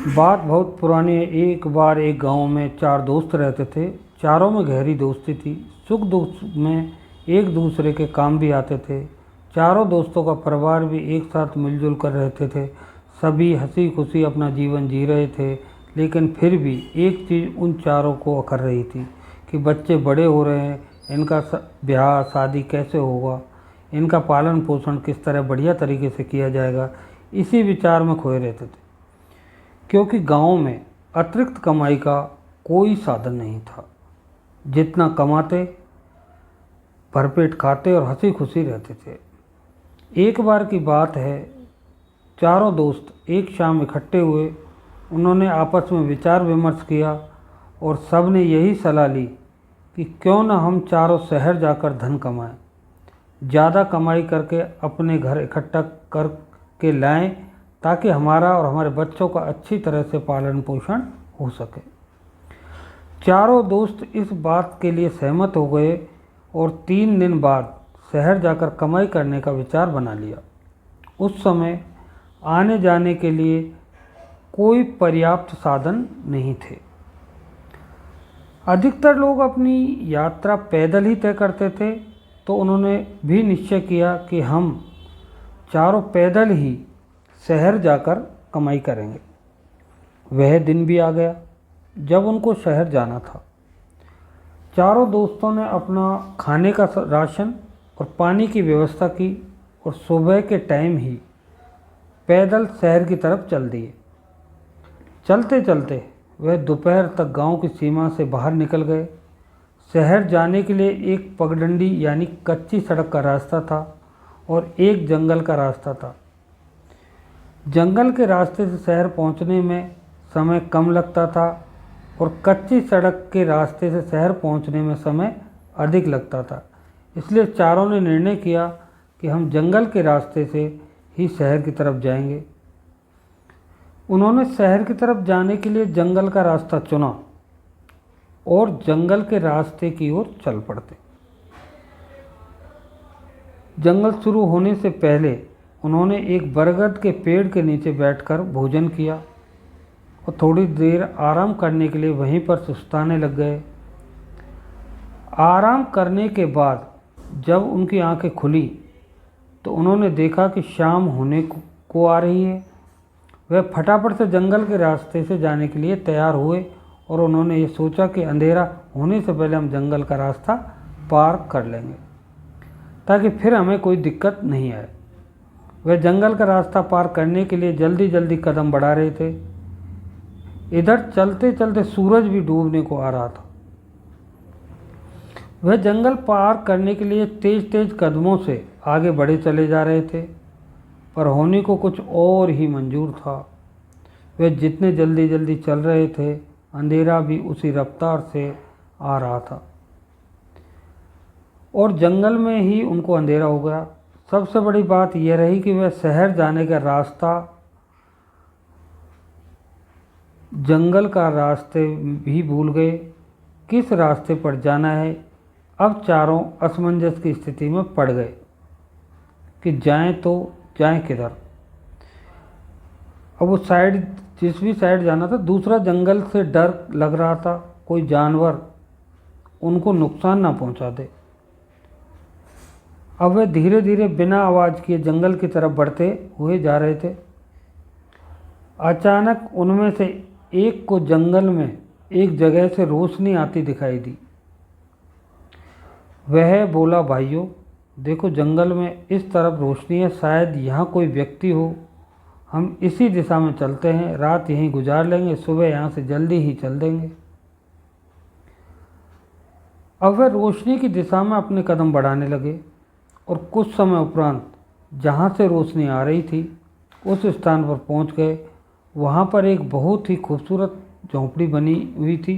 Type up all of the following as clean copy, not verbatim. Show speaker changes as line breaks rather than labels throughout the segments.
बात बहुत पुरानी है। एक बार एक गांव में चार दोस्त रहते थे। चारों में गहरी दोस्ती थी। सुख दुख में एक दूसरे के काम भी आते थे। चारों दोस्तों का परिवार भी एक साथ मिलजुल कर रहते थे। सभी हंसी खुशी अपना जीवन जी रहे थे। लेकिन फिर भी एक चीज़ उन चारों को अखर रही थी कि बच्चे बड़े हो रहे हैं, इनका ब्याह शादी कैसे होगा, इनका पालन पोषण किस तरह बढ़िया तरीके से किया जाएगा। इसी विचार में खोए रहते थे, क्योंकि गांव में अतिरिक्त कमाई का कोई साधन नहीं था। जितना कमाते भरपेट खाते और हंसी खुशी रहते थे। एक बार की बात है, चारों दोस्त एक शाम इकट्ठे हुए। उन्होंने आपस में विचार विमर्श किया और सब ने यही सलाह ली कि क्यों न हम चारों शहर जाकर धन कमाएं, ज़्यादा कमाई करके अपने घर इकट्ठा करके लाएं, ताकि हमारा और हमारे बच्चों का अच्छी तरह से पालन पोषण हो सके। चारों दोस्त इस बात के लिए सहमत हो गए और 3 दिन बाद शहर जाकर कमाई करने का विचार बना लिया। उस समय आने जाने के लिए कोई पर्याप्त साधन नहीं थे। अधिकतर लोग अपनी यात्रा पैदल ही तय करते थे, तो उन्होंने भी निश्चय किया कि हम चारों पैदल ही शहर जाकर कमाई करेंगे। वह दिन भी आ गया जब उनको शहर जाना था। चारों दोस्तों ने अपना खाने का राशन और पानी की व्यवस्था की और सुबह के टाइम ही पैदल शहर की तरफ चल दिए। चलते चलते वह दोपहर तक गांव की सीमा से बाहर निकल गए। शहर जाने के लिए एक पगडंडी यानी कच्ची सड़क का रास्ता था और एक जंगल का रास्ता था। जंगल के रास्ते से शहर पहुंचने में समय कम लगता था और कच्ची सड़क के रास्ते से शहर पहुंचने में समय अधिक लगता था। इसलिए चारों ने निर्णय किया कि हम जंगल के रास्ते से ही शहर की तरफ जाएंगे। उन्होंने शहर की तरफ जाने के लिए जंगल का रास्ता चुना और जंगल के रास्ते की ओर चल पड़ते। जंगल शुरू होने से पहले उन्होंने एक बरगद के पेड़ के नीचे बैठकर भोजन किया और थोड़ी देर आराम करने के लिए वहीं पर सुस्ताने लग गए। आराम करने के बाद जब उनकी आंखें खुली तो उन्होंने देखा कि शाम होने को आ रही है। वह फटाफट से जंगल के रास्ते से जाने के लिए तैयार हुए और उन्होंने ये सोचा कि अंधेरा होने से पहले हम जंगल का रास्ता पार कर लेंगे, ताकि फिर हमें कोई दिक्कत नहीं आए। वह जंगल का रास्ता पार करने के लिए जल्दी जल्दी कदम बढ़ा रहे थे। इधर चलते चलते सूरज भी डूबने को आ रहा था। वह जंगल पार करने के लिए तेज तेज कदमों से आगे बढ़े चले जा रहे थे, पर होने को कुछ और ही मंजूर था। वे जितने जल्दी जल्दी चल रहे थे, अंधेरा भी उसी रफ्तार से आ रहा था और जंगल में ही उनको अंधेरा हो गया। सबसे बड़ी बात यह रही कि वह शहर जाने का रास्ता, जंगल का रास्ते भी भूल गए। किस रास्ते पर जाना है, अब चारों असमंजस की स्थिति में पड़ गए कि जाएं तो जाएं किधर। अब वो साइड, जिस भी साइड जाना था, दूसरा जंगल से डर लग रहा था कोई जानवर उनको नुकसान ना पहुंचा दे। अब वे धीरे धीरे बिना आवाज़ किए जंगल की तरफ बढ़ते हुए जा रहे थे। अचानक उनमें से एक को जंगल में एक जगह से रोशनी आती दिखाई दी। वह बोला, भाइयों देखो, जंगल में इस तरफ रोशनी है, शायद यहाँ कोई व्यक्ति हो। हम इसी दिशा में चलते हैं, रात यहीं गुजार लेंगे, सुबह यहाँ से जल्दी ही चल देंगे। अब वह रोशनी की दिशा में अपने कदम बढ़ाने लगे और कुछ समय उपरांत जहाँ से रोशनी आ रही थी उस स्थान पर पहुँच गए। वहाँ पर एक बहुत ही खूबसूरत झोंपड़ी बनी हुई थी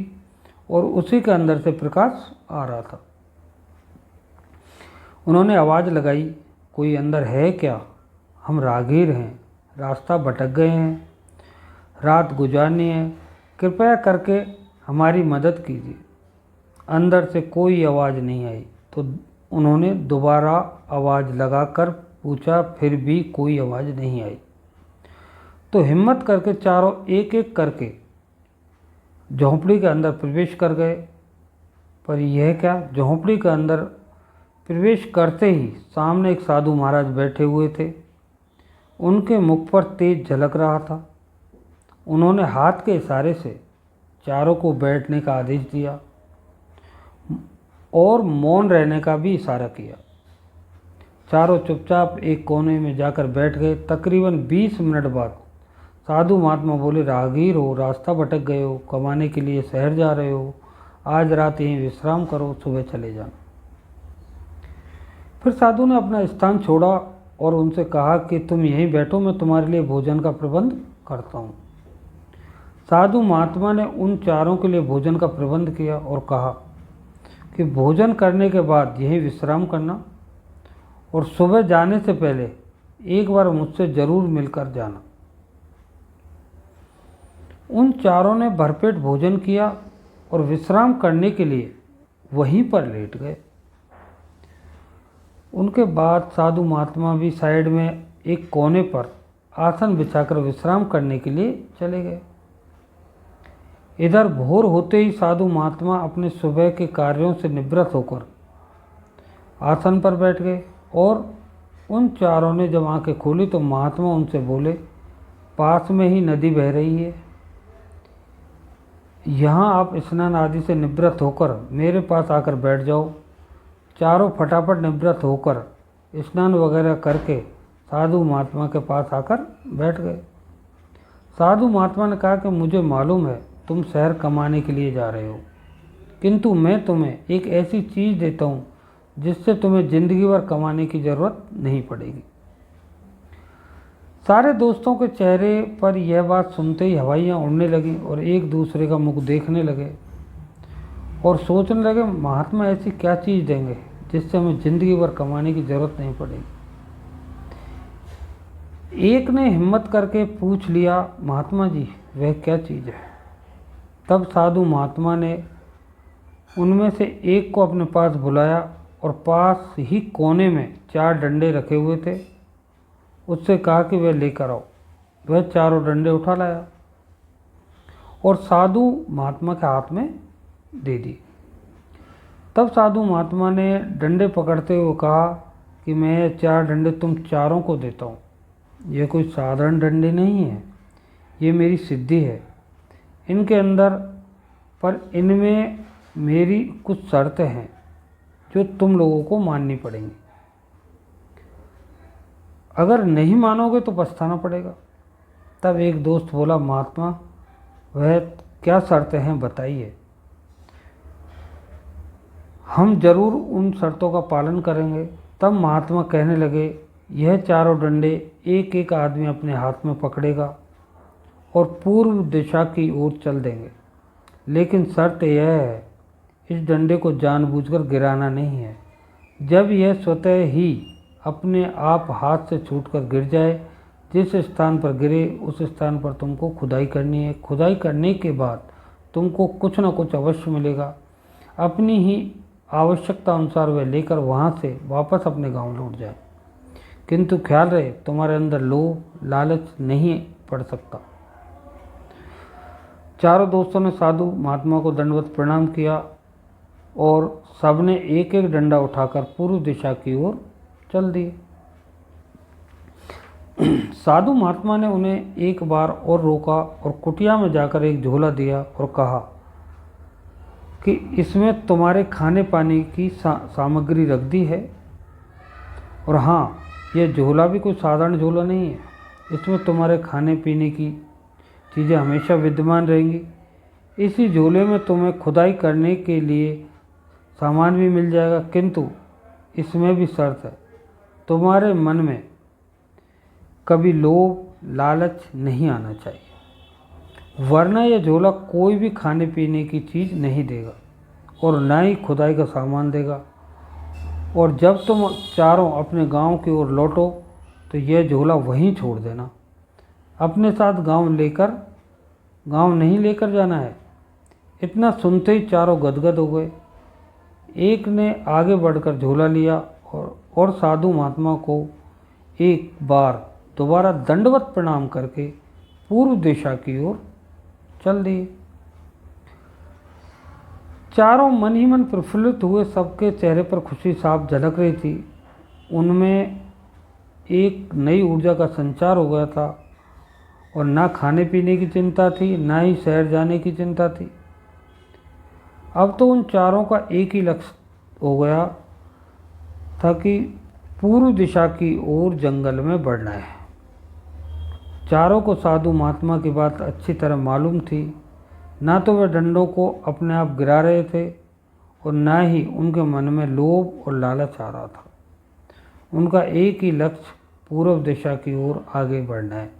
और उसी के अंदर से प्रकाश आ रहा था। उन्होंने आवाज़ लगाई, कोई अंदर है क्या? हम राहगीर हैं, रास्ता भटक गए हैं, रात गुजारनी है, कृपया करके हमारी मदद कीजिए। अंदर से कोई आवाज़ नहीं आई तो उन्होंने दोबारा आवाज़ लगाकर पूछा, फिर भी कोई आवाज़ नहीं आई। तो हिम्मत करके चारों एक एक करके झोंपड़ी के अंदर प्रवेश कर गए। पर यह क्या, झोंपड़ी के अंदर प्रवेश करते ही सामने एक साधु महाराज बैठे हुए थे। उनके मुख पर तेज झलक रहा था। उन्होंने हाथ के इशारे से चारों को बैठने का आदेश दिया और मौन रहने का भी इशारा किया। चारों चुपचाप एक कोने में जाकर बैठ गए। तकरीबन 20 मिनट बाद साधु महात्मा बोले, राहगीर हो, रास्ता भटक गए हो, कमाने के लिए शहर जा रहे हो, आज रात यहीं विश्राम करो, सुबह चले जाना। फिर साधु ने अपना स्थान छोड़ा और उनसे कहा कि तुम यहीं बैठो, मैं तुम्हारे लिए भोजन का प्रबंध करता हूँ। साधु महात्मा ने उन चारों के लिए भोजन का प्रबंध किया और कहा कि भोजन करने के बाद यहीं विश्राम करना और सुबह जाने से पहले एक बार मुझसे ज़रूर मिलकर जाना। उन चारों ने भरपेट भोजन किया और विश्राम करने के लिए वहीं पर लेट गए। उनके बाद साधु महात्मा भी साइड में एक कोने पर आसन बिछाकर विश्राम करने के लिए चले गए। इधर भोर होते ही साधु महात्मा अपने सुबह के कार्यों से निवृत्त होकर आसन पर बैठ गए और उन चारों ने जब आंखें खोली तो महात्मा उनसे बोले, पास में ही नदी बह रही है, यहाँ आप स्नान आदि से निवृत्त होकर मेरे पास आकर बैठ जाओ। चारों फटाफट निवृत्त होकर स्नान वगैरह करके साधु महात्मा के पास आकर बैठ गए। साधु महात्मा ने कहा कि मुझे मालूम है तुम शहर कमाने के लिए जा रहे हो, किंतु मैं तुम्हें एक ऐसी चीज़ देता हूँ जिससे तुम्हें ज़िंदगी भर कमाने की ज़रूरत नहीं पड़ेगी। सारे दोस्तों के चेहरे पर यह बात सुनते ही हवाइयाँ उड़ने लगीं और एक दूसरे का मुख देखने लगे और सोचने लगे, महात्मा ऐसी क्या चीज़ देंगे जिससे हमें ज़िंदगी भर कमाने की ज़रूरत नहीं पड़ेगी। एक ने हिम्मत करके पूछ लिया, महात्मा जी वह क्या चीज़ है। तब साधु महात्मा ने उनमें से एक को अपने पास बुलाया और पास ही कोने में 4 डंडे रखे हुए थे, उससे कहा कि वह लेकर आओ। वह चारों डंडे उठा लाया और साधु महात्मा के हाथ में दे दी। तब साधु महात्मा ने डंडे पकड़ते हुए कहा कि मैं ये 4 डंडे तुम चारों को देता हूँ। ये कोई साधारण डंडे नहीं है, ये मेरी सिद्धि है। इनके अंदर पर इनमें मेरी कुछ शर्तें हैं जो तुम लोगों को माननी पड़ेंगी। अगर नहीं मानोगे तो पछताना पड़ेगा। तब एक दोस्त बोला, महात्मा वह क्या शर्तें हैं बताइए। हम जरूर उन शर्तों का पालन करेंगे। तब महात्मा कहने लगे, यह चारों डंडे एक एक आदमी अपने हाथ में पकड़ेगा और पूर्व दिशा की ओर चल देंगे, लेकिन शर्त यह है इस डंडे को जानबूझकर गिराना नहीं है। जब यह स्वतः ही अपने आप हाथ से छूटकर गिर जाए, जिस स्थान पर गिरे उस स्थान पर तुमको खुदाई करनी है। खुदाई करने के बाद तुमको कुछ न कुछ अवश्य मिलेगा। अपनी ही आवश्यकता अनुसार वह लेकर वहाँ से वापस अपने गांव लौट जाए, किंतु ख्याल रहे तुम्हारे अंदर लोभ लालच नहीं पड़ सकता। चारों दोस्तों ने साधु महात्मा को दंडवत प्रणाम किया और सबने एक एक डंडा उठाकर पूर्व दिशा की ओर चल दिए। साधु महात्मा ने उन्हें एक बार और रोका और कुटिया में जाकर एक झोला दिया और कहा कि इसमें तुम्हारे खाने पाने की सामग्री रख दी है। और हाँ, यह झोला भी कोई साधारण झोला नहीं है, इसमें तुम्हारे खाने पीने की चीज़ें हमेशा विद्यमान रहेंगी। इसी झोले में तुम्हें खुदाई करने के लिए सामान भी मिल जाएगा, किंतु इसमें भी शर्त है, तुम्हारे मन में कभी लोभ लालच नहीं आना चाहिए, वरना यह झोला कोई भी खाने पीने की चीज़ नहीं देगा और ना ही खुदाई का सामान देगा। और जब तुम चारों अपने गांव की ओर लौटो तो यह झोला वहीं छोड़ देना। अपने साथ गांव नहीं लेकर जाना है। इतना सुनते ही चारों गदगद हो गए। एक ने आगे बढ़कर झोला लिया और साधु महात्मा को एक बार दोबारा दंडवत प्रणाम करके पूर्व दिशा की ओर चल दिए। चारों मन ही मन प्रफुल्लित हुए, सबके चेहरे पर खुशी साफ झलक रही थी। उनमें एक नई ऊर्जा का संचार हो गया था और ना खाने पीने की चिंता थी, ना ही शहर जाने की चिंता थी। अब तो उन चारों का एक ही लक्ष्य हो गया था कि पूर्व दिशा की ओर जंगल में बढ़ना है। चारों को साधु महात्मा की बात अच्छी तरह मालूम थी। ना तो वे डंडों को अपने आप गिरा रहे थे और ना ही उनके मन में लोभ और लालच आ रहा था। उनका एक ही लक्ष्य पूर्व दिशा की ओर आगे बढ़ना है।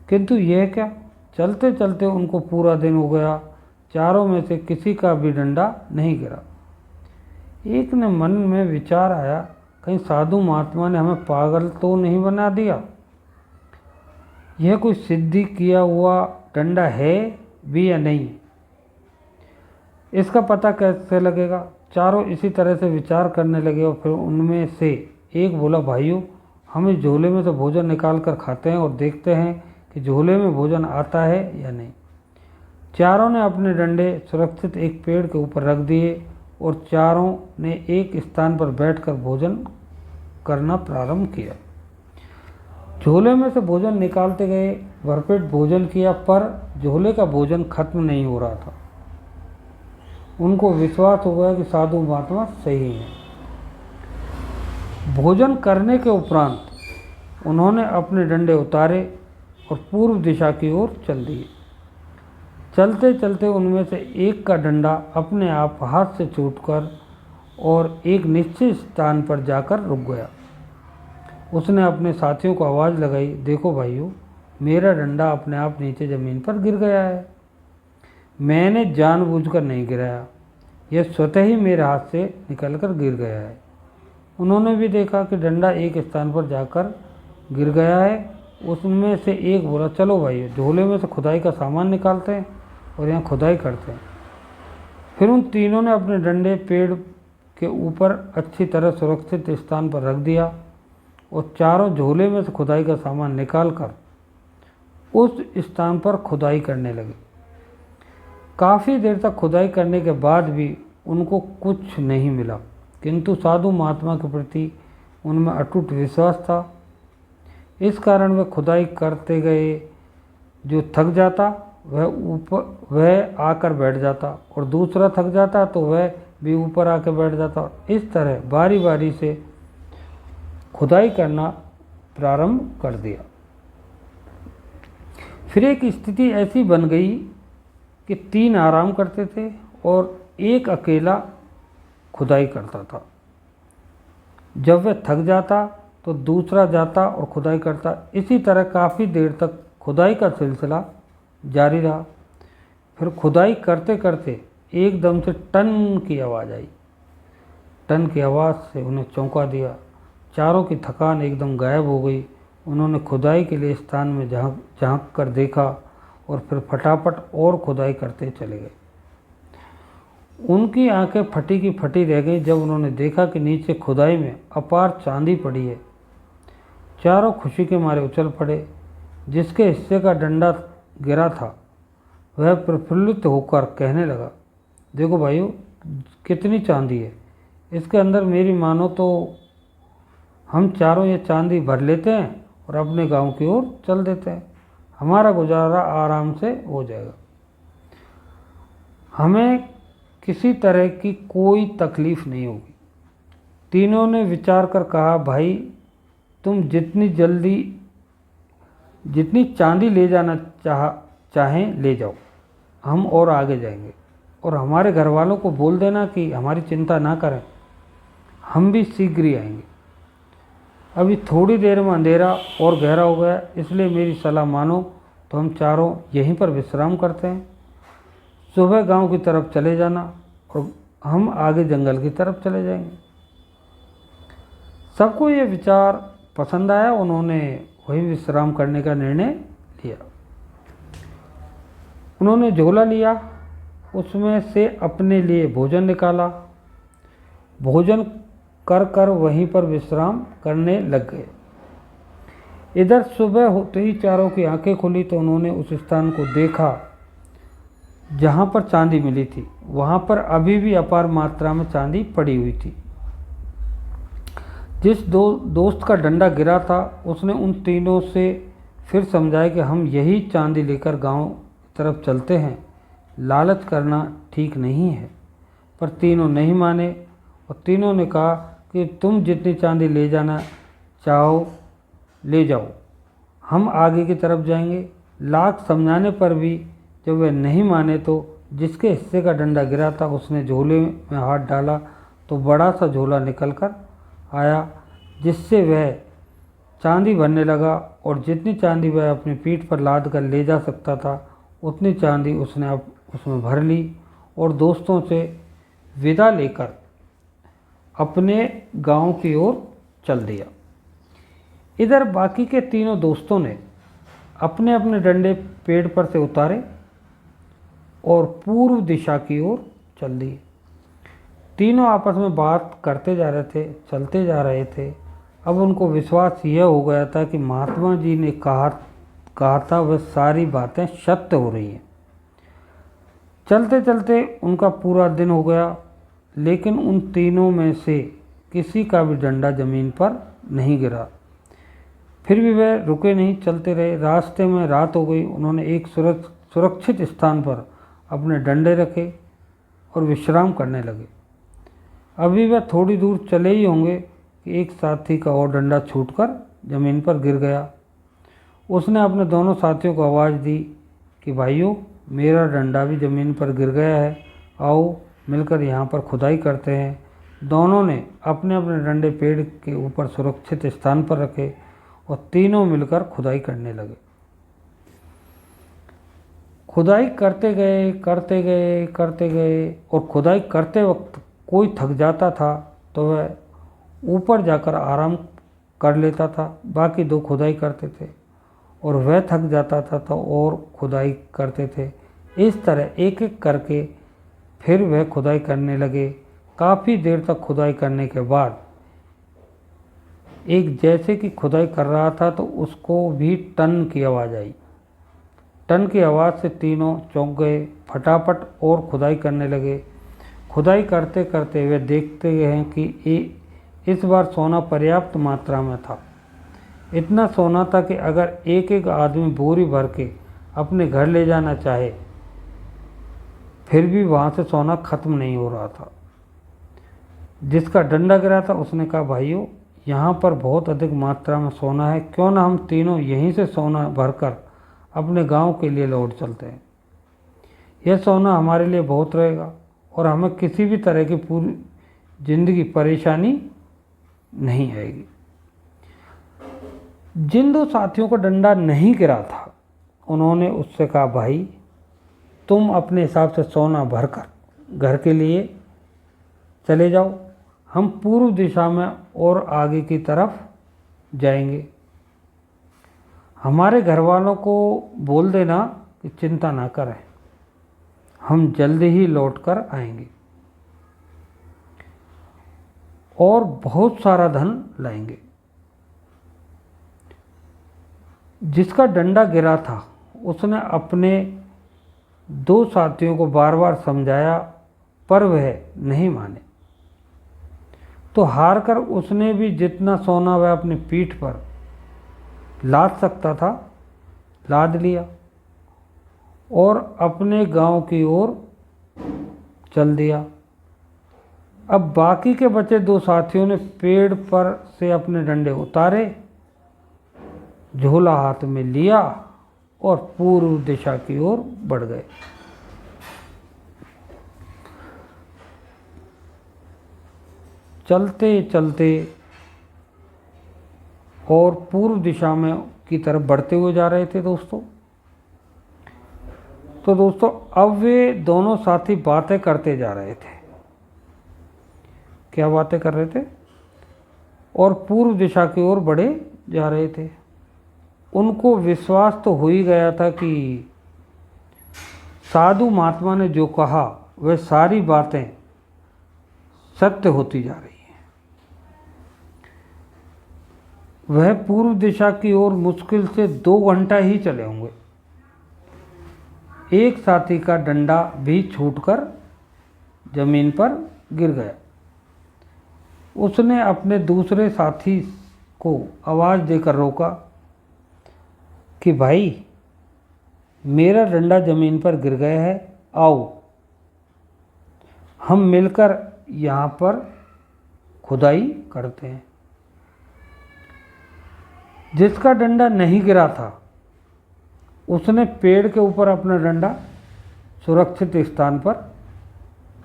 किंतु यह क्या, चलते चलते उनको पूरा दिन हो गया, चारों में से किसी का भी डंडा नहीं गिरा। एक ने मन में विचार आया, कहीं साधु महात्मा ने हमें पागल तो नहीं बना दिया। यह कोई सिद्धि किया हुआ डंडा है भी या नहीं, इसका पता कैसे लगेगा। चारों इसी तरह से विचार करने लगे और फिर उनमें से एक बोला, भाइयों हम इस झोले में से भोजन निकाल कर खाते हैं और देखते हैं कि झोले में भोजन आता है या नहीं। चारों ने अपने डंडे सुरक्षित एक पेड़ के ऊपर रख दिए और चारों ने एक स्थान पर बैठकर भोजन करना प्रारंभ किया। झोले में से भोजन निकालते गए, भरपेट भोजन किया, पर झोले का भोजन खत्म नहीं हो रहा था। उनको विश्वास हो गया कि साधु महात्मा सही हैं। भोजन करने के उपरांत उन्होंने अपने डंडे उतारे और पूर्व दिशा की ओर चल दिए। चलते चलते उनमें से एक का डंडा अपने आप हाथ से छूटकर और एक निश्चित स्थान पर जाकर रुक गया। उसने अपने साथियों को आवाज़ लगाई, देखो भाइयों, मेरा डंडा अपने आप नीचे ज़मीन पर गिर गया है। मैंने जानबूझकर नहीं गिराया, यह स्वतः ही मेरे हाथ से निकलकर गिर गया है। उन्होंने भी देखा कि डंडा एक स्थान पर जाकर गिर गया है। उसमें से एक बोला, चलो भाइयों, झोले में से खुदाई का सामान निकालते हैं और यहाँ खुदाई करते हैं। फिर उन तीनों ने अपने डंडे पेड़ के ऊपर अच्छी तरह सुरक्षित स्थान पर रख दिया और चारों झोले में से खुदाई का सामान निकालकर उस स्थान पर खुदाई करने लगे। काफ़ी देर तक खुदाई करने के बाद भी उनको कुछ नहीं मिला, किंतु साधु महात्मा के प्रति उनमें अटूट विश्वास था। इस कारण वह खुदाई करते गए, जो थक जाता वह आकर बैठ जाता और दूसरा थक जाता तो वह भी ऊपर आकर बैठ जाता। इस तरह बारी बारी से खुदाई करना प्रारंभ कर दिया। फिर एक स्थिति ऐसी बन गई कि तीन आराम करते थे और एक अकेला खुदाई करता था। जब वह थक जाता तो दूसरा जाता और खुदाई करता। इसी तरह काफ़ी देर तक खुदाई का सिलसिला जारी रहा। फिर खुदाई करते करते एकदम से टन की आवाज़ आई। टन की आवाज़ से उन्हें चौंका दिया। चारों की थकान एकदम गायब हो गई। उन्होंने खुदाई के लिए स्थान में झांक कर देखा और फिर फटाफट और खुदाई करते चले गए। उनकी आंखें फटी की फटी रह गई जब उन्होंने देखा कि नीचे खुदाई में अपार चांदी पड़ी है। चारों खुशी के मारे उछल पड़े। जिसके हिस्से का डंडा गिरा था वह प्रफुल्लित होकर कहने लगा, देखो भाइयों, कितनी चांदी है, इसके अंदर मेरी मानो तो हम चारों ये चांदी भर लेते हैं और अपने गांव की ओर चल देते हैं। हमारा गुजारा आराम से हो जाएगा, हमें किसी तरह की कोई तकलीफ नहीं होगी। तीनों ने विचार कर कहा, भाई तुम जितनी चांदी ले जाना चाहें ले जाओ, हम और आगे जाएंगे और हमारे घर वालों को बोल देना कि हमारी चिंता ना करें, हम भी शीघ्र ही आएंगे। अभी थोड़ी देर में अंधेरा और गहरा हो गया, इसलिए मेरी सलाह मानो तो हम चारों यहीं पर विश्राम करते हैं। सुबह गांव की तरफ चले जाना और हम आगे जंगल की तरफ चले जाएंगे। सबको ये विचार पसंद आया। उन्होंने वहीं विश्राम करने का निर्णय लिया। उन्होंने झोला लिया, उसमें से अपने लिए भोजन निकाला। भोजन कर वहीं पर विश्राम करने लग गए। इधर सुबह होते ही चारों की आंखें खुली तो उन्होंने उस स्थान को देखा जहाँ पर चांदी मिली थी। वहाँ पर अभी भी अपार मात्रा में चांदी पड़ी हुई थी। जिस दोस्त का डंडा गिरा था उसने उन तीनों से फिर समझाया कि हम यही चांदी लेकर गांव तरफ चलते हैं, लालच करना ठीक नहीं है। पर तीनों नहीं माने और तीनों ने कहा कि तुम जितनी चांदी ले जाना चाहो ले जाओ, हम आगे की तरफ जाएंगे। लाख समझाने पर भी जब वे नहीं माने तो जिसके हिस्से का डंडा गिरा था उसने झोले में हाथ डाला तो बड़ा सा झोला निकल कर आया, जिससे वह चांदी भरने लगा और जितनी चांदी वह अपनी पीठ पर लाद कर ले जा सकता था उतनी चांदी उसने अब उसमें भर ली और दोस्तों से विदा लेकर अपने गांव की ओर चल दिया। इधर बाकी के तीनों दोस्तों ने अपने अपने डंडे पेड़ पर से उतारे और पूर्व दिशा की ओर चल दिए। तीनों आपस में बात करते जा रहे थे, चलते जा रहे थे। अब उनको विश्वास यह हो गया था कि महात्मा जी ने कहा था वह सारी बातें सत्य हो रही हैं। चलते चलते उनका पूरा दिन हो गया, लेकिन उन तीनों में से किसी का भी डंडा जमीन पर नहीं गिरा। फिर भी वह रुके नहीं, चलते रहे। रास्ते में रात हो गई। उन्होंने एक सुरक्षित स्थान पर अपने डंडे रखे और विश्राम करने लगे। अभी वह थोड़ी दूर चले ही होंगे कि एक साथी का और डंडा छूटकर जमीन पर गिर गया। उसने अपने दोनों साथियों को आवाज़ दी कि भाइयों, मेरा डंडा भी ज़मीन पर गिर गया है, आओ मिलकर यहाँ पर खुदाई करते हैं। दोनों ने अपने अपने डंडे पेड़ के ऊपर सुरक्षित स्थान पर रखे और तीनों मिलकर खुदाई करने लगे। खुदाई करते गए और खुदाई करते वक्त कोई थक जाता था तो वह ऊपर जाकर आराम कर लेता था। बाकी दो खुदाई करते थे और वह थक जाता था तो और खुदाई करते थे। इस तरह एक एक करके फिर वह खुदाई करने लगे। काफ़ी देर तक खुदाई करने के बाद एक जैसे कि खुदाई कर रहा था तो उसको भी टन की आवाज़ आई। टन की आवाज़ से तीनों चौंक गए, फटाफट और खुदाई करने लगे। खुदाई करते करते वे देखते हैं कि इस बार सोना पर्याप्त मात्रा में था। इतना सोना था कि अगर एक एक आदमी बोरी भर के अपने घर ले जाना चाहे फिर भी वहाँ से सोना खत्म नहीं हो रहा था। जिसका डंडा गिरा था उसने कहा, भाइयों, यहाँ पर बहुत अधिक मात्रा में सोना है, क्यों ना हम तीनों यहीं से सोना भरकर अपने गांव के लिए लौट चलते हैं। यह सोना हमारे लिए बहुत रहेगा और हमें किसी भी तरह की पूरी जिंदगी परेशानी नहीं आएगी। जिन दो साथियों को डंडा नहीं गिरा था उन्होंने उससे कहा, भाई तुम अपने हिसाब से सोना भरकर घर के लिए चले जाओ, हम पूर्व दिशा में और आगे की तरफ जाएंगे। हमारे घर वालों को बोल देना कि चिंता ना करें, हम जल्दी ही लौट कर आएंगे और बहुत सारा धन लाएंगे। जिसका डंडा गिरा था उसने अपने दो साथियों को बार बार समझाया पर वह नहीं माने, तो हार कर उसने भी जितना सोना वह अपनी पीठ पर लाद सकता था लाद लिया और अपने गांव की ओर चल दिया। अब बाकी के बचे दो साथियों ने पेड़ पर से अपने डंडे उतारे, झोला हाथ में लिया और पूर्व दिशा की ओर बढ़ गए। चलते चलते और पूर्व दिशा में की तरफ बढ़ते हुए जा रहे थे दोस्तों। तो दोस्तों अब वे दोनों साथी बातें करते जा रहे थे। क्या बातें कर रहे थे? और पूर्व दिशा की ओर बढ़े जा रहे थे। उनको विश्वास तो हो ही गया था कि साधु महात्मा ने जो कहा वह सारी बातें सत्य होती जा रही हैं। वह पूर्व दिशा की ओर मुश्किल से 2 घंटा ही चले होंगे। एक साथी का डंडा भी छूटकर जमीन पर गिर गया। उसने अपने दूसरे साथी को आवाज़ देकर रोका कि भाई, मेरा डंडा जमीन पर गिर गया है, आओ हम मिलकर यहाँ पर खुदाई करते हैं। जिसका डंडा नहीं गिरा था उसने पेड़ के ऊपर अपना डंडा सुरक्षित स्थान पर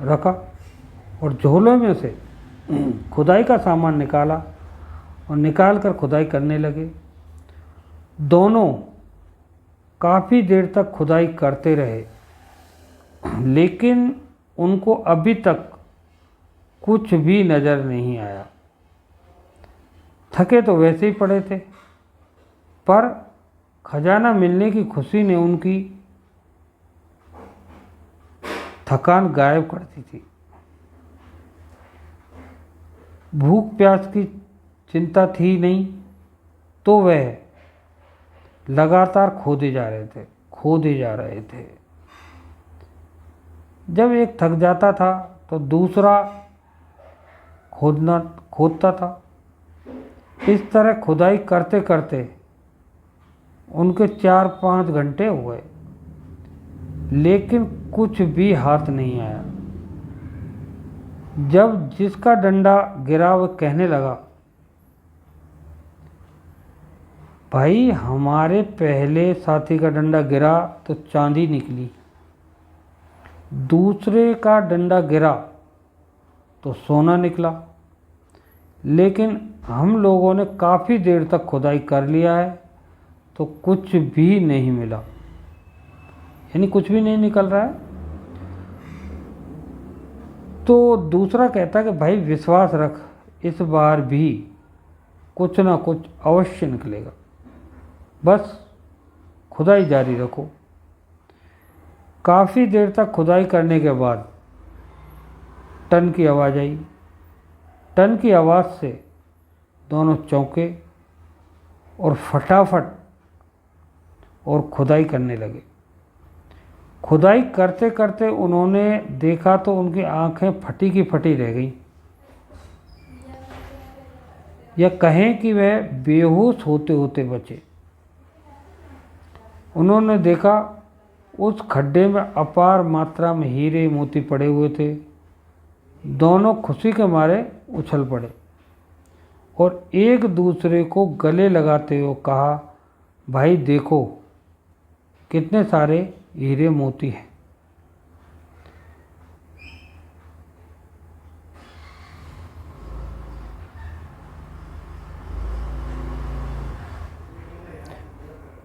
रखा और झोले में से खुदाई का सामान निकाला और निकाल कर खुदाई करने लगे। दोनों काफ़ी देर तक खुदाई करते रहे, लेकिन उनको अभी तक कुछ भी नज़र नहीं आया। थके तो वैसे ही पड़े थे, पर खजाना मिलने की खुशी ने उनकी थकान गायब कर दी थी। भूख प्यास की चिंता थी नहीं, तो वह लगातार खोदे जा रहे थे। जब एक थक जाता था तो दूसरा खोदता था। इस तरह खुदाई करते करते उनके 4-5 घंटे हो गए, लेकिन कुछ भी हाथ नहीं आया। जब जिसका डंडा गिरा वह कहने लगा, भाई, हमारे पहले साथी का डंडा गिरा तो चांदी निकली, दूसरे का डंडा गिरा तो सोना निकला, लेकिन हम लोगों ने काफ़ी देर तक खुदाई कर लिया है तो कुछ भी नहीं मिला, यानी कुछ भी नहीं निकल रहा है। तो दूसरा कहता है कि भाई, विश्वास रख, इस बार भी कुछ ना कुछ अवश्य निकलेगा, बस खुदाई जारी रखो। काफ़ी देर तक खुदाई करने के बाद टन की आवाज़ आई। टन की आवाज़ से दोनों चौंके और फटाफट और खुदाई करने लगे। खुदाई करते करते उन्होंने देखा तो उनकी आंखें फटी की फटी रह गईं, या कहें कि वह बेहोश होते होते बचे। उन्होंने देखा उस खड्डे में अपार मात्रा में हीरे मोती पड़े हुए थे। दोनों खुशी के मारे उछल पड़े और एक दूसरे को गले लगाते हुए कहा, भाई देखो, कितने सारे हीरे मोती हैं।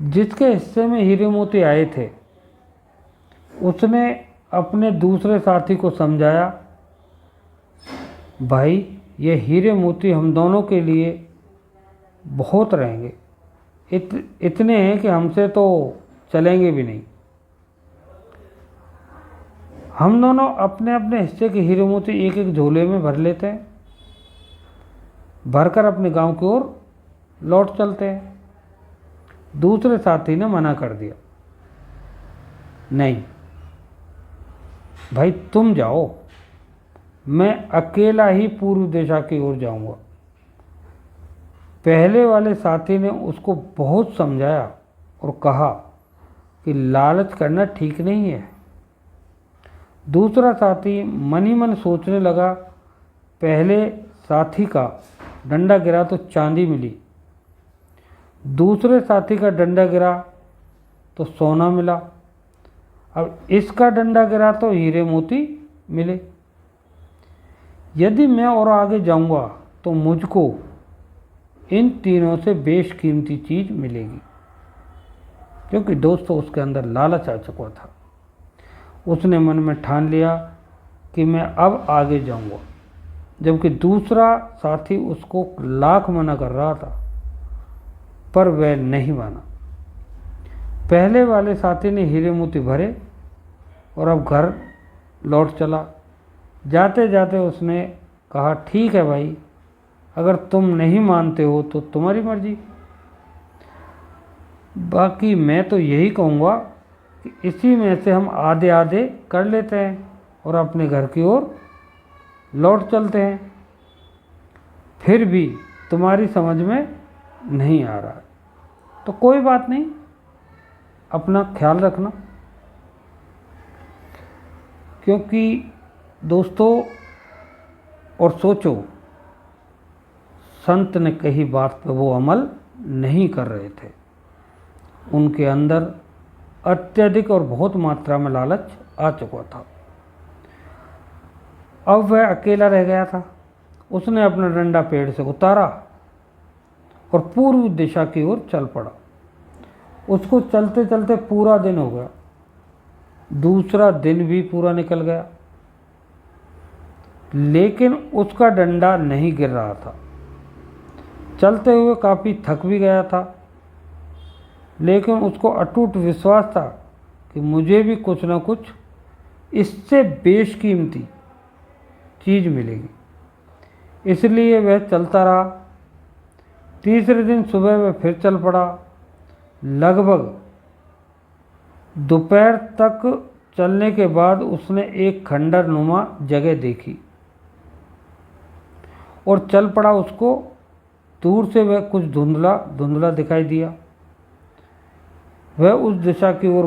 जिसके हिस्से में हीरे मोती आए थे उसने अपने दूसरे साथी को समझाया, भाई, ये हीरे मोती हम दोनों के लिए बहुत रहेंगे, इतने हैं कि हमसे तो चलेंगे भी नहीं। हम दोनों अपने अपने हिस्से के हीरे मोती एक एक झोले में भर लेते हैं, भरकर अपने गांव की ओर लौट चलते हैं। दूसरे साथी ने मना कर दिया, नहीं भाई, तुम जाओ, मैं अकेला ही पूर्व दिशा की ओर जाऊंगा। पहले वाले साथी ने उसको बहुत समझाया और कहा कि लालच करना ठीक नहीं है। दूसरा साथी मन ही मन सोचने लगा, पहले साथी का डंडा गिरा तो चांदी मिली, दूसरे साथी का डंडा गिरा तो सोना मिला, अब इसका डंडा गिरा तो हीरे मोती मिले। यदि मैं और आगे जाऊंगा तो मुझको इन तीनों से बेशकीमती चीज़ मिलेगी। क्योंकि दोस्तों, उसके अंदर लालच आ चुका था। उसने मन में ठान लिया कि मैं अब आगे जाऊंगा, जबकि दूसरा साथी उसको लाख मना कर रहा था, पर वह नहीं माना। पहले वाले साथी ने हीरे मोती भरे और अब घर लौट चला। जाते जाते उसने कहा, ठीक है भाई, अगर तुम नहीं मानते हो तो तुम्हारी मर्जी। बाकी मैं तो यही कहूँगा कि इसी में से हम आधे आधे कर लेते हैं और अपने घर की ओर लौट चलते हैं। फिर भी तुम्हारी समझ में नहीं आ रहा तो कोई बात नहीं, अपना ख्याल रखना। क्योंकि दोस्तों और सोचो, संत ने कही बात पर वो अमल नहीं कर रहे थे। उनके अंदर अत्यधिक और बहुत मात्रा में लालच आ चुका था। अब वह अकेला रह गया था। उसने अपना डंडा पेड़ से उतारा और पूर्व दिशा की ओर चल पड़ा। उसको चलते चलते पूरा दिन हो गया। दूसरा दिन भी पूरा निकल गया, लेकिन उसका डंडा नहीं गिर रहा था। चलते हुए काफ़ी थक भी गया था, लेकिन उसको अटूट विश्वास था कि मुझे भी कुछ ना कुछ इससे बेशकीमती चीज़ मिलेगी। इसलिए वह चलता रहा। तीसरे दिन सुबह वह फिर चल पड़ा। लगभग दोपहर तक चलने के बाद उसने एक खंडर नुमा जगह देखी और चल पड़ा। उसको दूर से वह कुछ धुंधला धुंधला दिखाई दिया। वह उस दिशा की ओर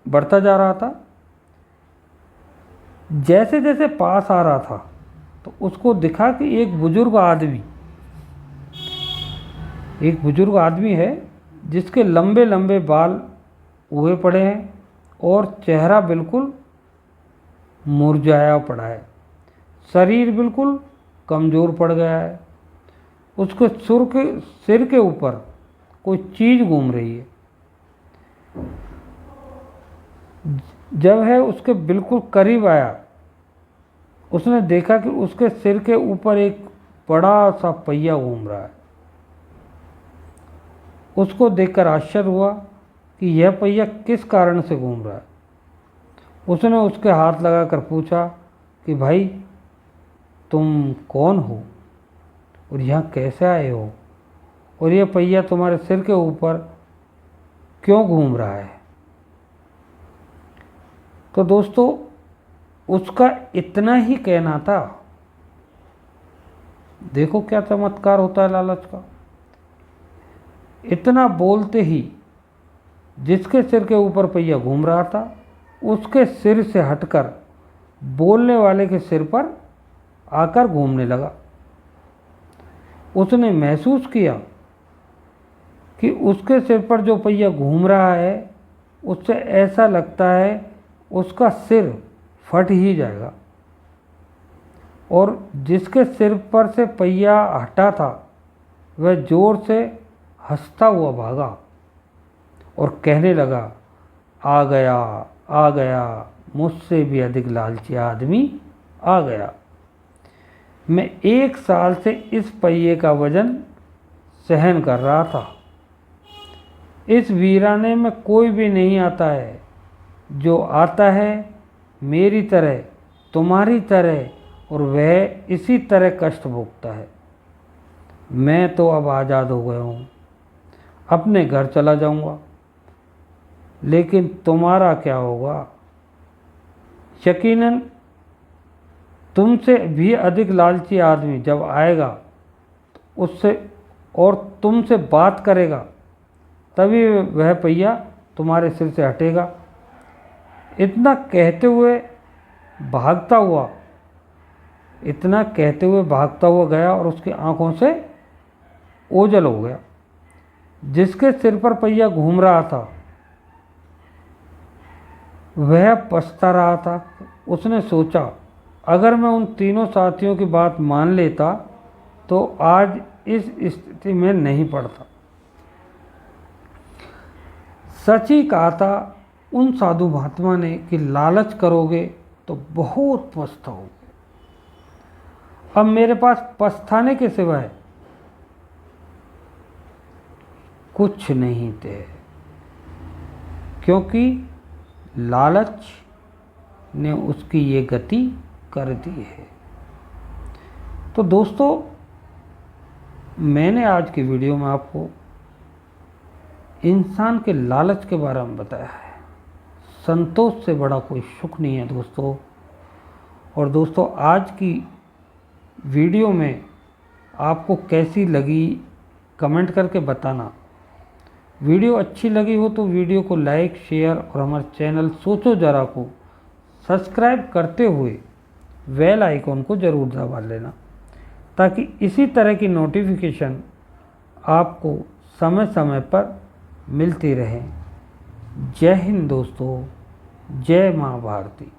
बढ़ता जा रहा था। जैसे जैसे पास आ रहा था तो उसको दिखा कि एक बुजुर्ग आदमी है जिसके लंबे लंबे बाल हुए पड़े हैं और चेहरा बिल्कुल मुरझाया पड़ा है। शरीर बिल्कुल कमज़ोर पड़ गया है। उसके सिर के ऊपर कोई चीज़ घूम रही है। जब है उसके बिल्कुल करीब आया, उसने देखा कि उसके सिर के ऊपर एक बड़ा सा पहिया घूम रहा है। उसको देखकर आश्चर्य हुआ कि यह पहिया किस कारण से घूम रहा है। उसने उसके हाथ लगाकर पूछा कि भाई, तुम कौन हो और यहाँ कैसे आए हो, और यह पहिया तुम्हारे सिर के ऊपर क्यों घूम रहा है। तो दोस्तों, उसका इतना ही कहना था। देखो क्या चमत्कार होता है लालच का। इतना बोलते ही जिसके सिर के ऊपर पहिया घूम रहा था, उसके सिर से हटकर बोलने वाले के सिर पर आकर घूमने लगा। उसने महसूस किया कि उसके सिर पर जो पहिया घूम रहा है, उससे ऐसा लगता है उसका सिर फट ही जाएगा। और जिसके सिर पर से पहिया हटा था, वह जोर से हंसता हुआ भागा और कहने लगा, आ गया, आ गया, मुझसे भी अधिक लालची आदमी आ गया। मैं 1 साल से इस पहिए का वजन सहन कर रहा था। इस वीराने में कोई भी नहीं आता है। जो आता है मेरी तरह, तुम्हारी तरह, और वह इसी तरह कष्ट भोगता है। मैं तो अब आज़ाद हो गया हूँ, अपने घर चला जाऊँगा। लेकिन तुम्हारा क्या होगा? यकीनन तुमसे भी अधिक लालची आदमी जब आएगा तो उससे और तुमसे बात करेगा, तभी वह पहिया तुम्हारे सिर से हटेगा। इतना कहते हुए भागता हुआ गया और उसकी आंखों से ओझल हो गया। जिसके सिर पर पहिया घूम रहा था, वह पछता रहा था। उसने सोचा, अगर मैं उन तीनों साथियों की बात मान लेता तो आज इस स्थिति में नहीं पड़ता। सच ही कहा था उन साधु महात्मा ने कि लालच करोगे तो बहुत पछताओगे। अब मेरे पास पछताने के सिवाय कुछ नहीं थे, क्योंकि लालच ने उसकी ये गति कर दी है। तो दोस्तों, मैंने आज की वीडियो में आपको इंसान के लालच के बारे में बताया है। संतोष से बड़ा कोई सुख नहीं है दोस्तों। और दोस्तों, आज की वीडियो में आपको कैसी लगी कमेंट करके बताना। वीडियो अच्छी लगी हो तो वीडियो को लाइक, शेयर और हमारे चैनल सोचो ज़रा को सब्सक्राइब करते हुए बेल आइकॉन को ज़रूर दबा लेना, ताकि इसी तरह की नोटिफिकेशन आपको समय समय पर मिलती रहे। जय हिंद दोस्तों, जय माँ भारती।